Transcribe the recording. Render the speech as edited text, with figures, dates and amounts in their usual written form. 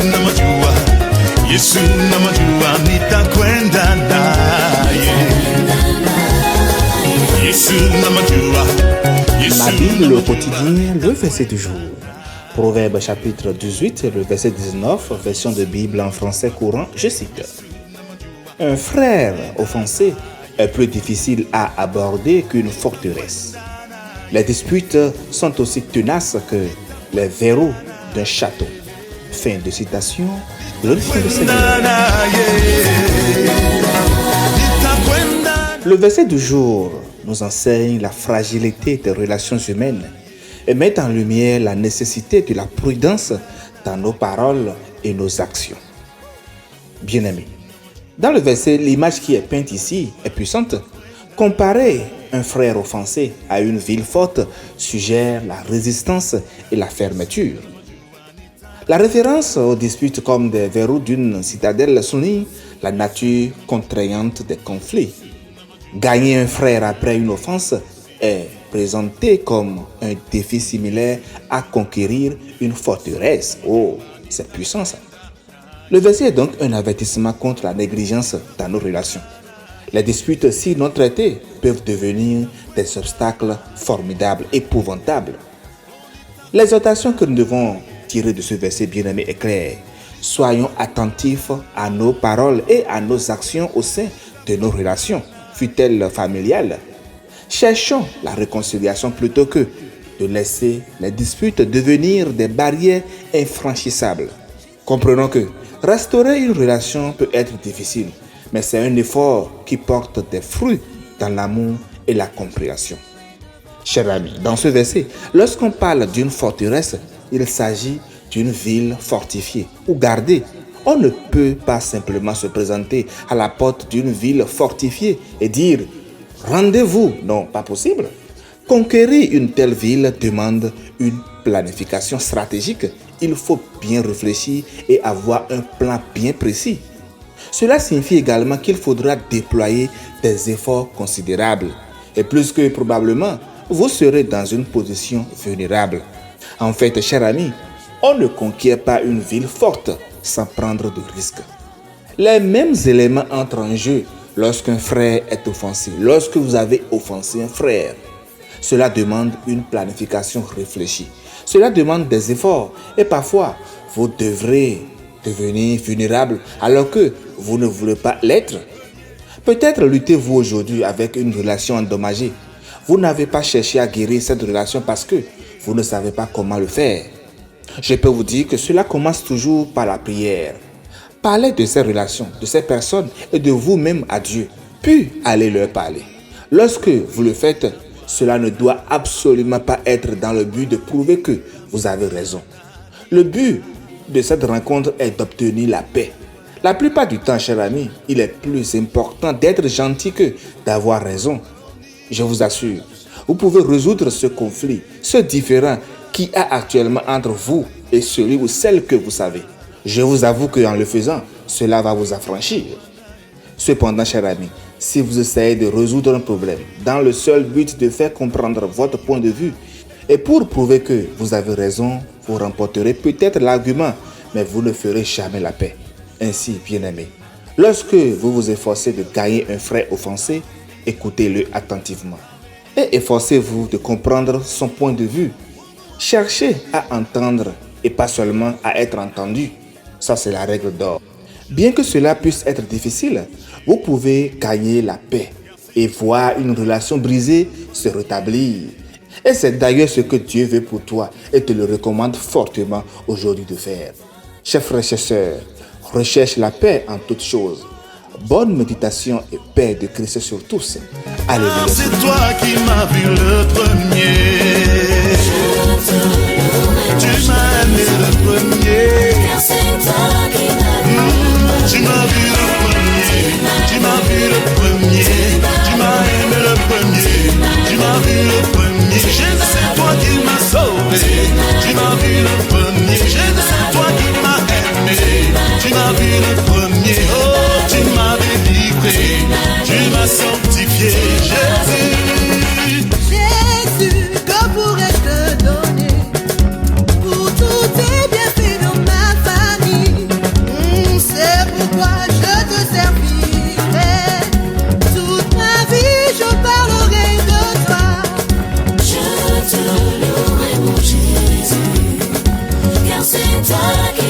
namajua, Yesu namajua, nitakwenda naye. Yesu namajua, La Bible quotidien, le verset du jour. Proverbe chapitre 18, le verset 19, version de Bible en français courant, je cite. Un frère offensé est plus difficile à aborder qu'une forteresse. Les disputes sont aussi tenaces que les verrous d'un château. Fin de citation. Le verset du jour nous enseigne la fragilité des relations humaines et met en lumière la nécessité de la prudence dans nos paroles et nos actions. Bien-aimés, dans le verset, l'image qui est peinte ici est puissante. Comparer un frère offensé à une ville forte suggère la résistance et la fermeture. La référence aux disputes comme des verrous d'une citadelle souligne la nature contraignante des conflits. Gagner un frère après une offense est présenté comme un défi similaire à conquérir une forteresse. Oh, c'est puissant ça. Le verset est donc un avertissement contre la négligence dans nos relations. Les disputes, si non traitées, peuvent devenir des obstacles formidables, épouvantables. L'exhortation que nous devons tirer de ce verset bien-aimé est claire. Soyons attentifs à nos paroles et à nos actions au sein de nos relations, fût-elles familiales. Cherchons la réconciliation plutôt que de laisser les disputes devenir des barrières infranchissables. Comprenons que restaurer une relation peut être difficile, mais c'est un effort qui porte des fruits dans l'amour et la compréhension. Chers amis, dans ce verset, lorsqu'on parle d'une forteresse, il s'agit d'une ville fortifiée ou gardée. On ne peut pas simplement se présenter à la porte d'une ville fortifiée et dire « Rendez-vous ». Non, pas possible. Conquérir une telle ville demande une planification stratégique. Il faut bien réfléchir et avoir un plan bien précis. Cela signifie également qu'il faudra déployer des efforts considérables. Et plus que probablement, vous serez dans une position vulnérable. En fait, chers amis, on ne conquiert pas une ville forte sans prendre de risques. Les mêmes éléments entrent en jeu lorsqu'un frère est offensé, lorsque vous avez offensé un frère. Cela demande une planification réfléchie. Cela demande des efforts et parfois, vous devrez devenir vulnérable alors que vous ne voulez pas l'être. Peut-être luttez-vous aujourd'hui avec une relation endommagée. Vous n'avez pas cherché à guérir cette relation parce que vous ne savez pas comment le faire. Je peux vous dire que cela commence toujours par la prière. Parlez de ces relations, de ces personnes et de vous-même à Dieu, puis allez leur parler. Lorsque vous le faites, cela ne doit absolument pas être dans le but de prouver que vous avez raison. Le but de cette rencontre est d'obtenir la paix. La plupart du temps, chers amis, il est plus important d'être gentil que d'avoir raison. Je vous assure, vous pouvez résoudre ce conflit, ce différend qui y a actuellement entre vous et celui ou celle que vous savez. Je vous avoue qu'en le faisant, cela va vous affranchir. Cependant, chers amis, si vous essayez de résoudre un problème dans le seul but de faire comprendre votre point de vue et pour prouver que vous avez raison, vous remporterez peut-être l'argument, mais vous ne ferez jamais la paix. Ainsi, bien-aimés, lorsque vous vous efforcez de gagner un frère offensé, écoutez-le attentivement et efforcez-vous de comprendre son point de vue. Cherchez à entendre et pas seulement à être entendu. Ça, c'est la règle d'or. Bien que cela puisse être difficile, vous pouvez gagner la paix et voir une relation brisée se rétablir. Et c'est d'ailleurs ce que Dieu veut pour toi et te le recommande fortement aujourd'hui de faire. Chers frères et sœurs, recherche la paix en toutes choses. Bonne méditation et paix de Christ sur tous. Alléluia. C'est toi qui m'as vu le premier. Tu m'as aimé le premier. Tu m'as vu le premier. Tu m'as vu le premier. Tu m'as aimé le premier. Tu m'as vu le premier. Jésus, c'est toi qui m'as sauvé. Tu m'as vu le premier. Jésus, c'est toi qui m'as aimé. Tu m'as vu le premier. Oh, tu m'as délivré. Tu m'as sanctifié. Jésus. Jésus, que pourrais Toi qui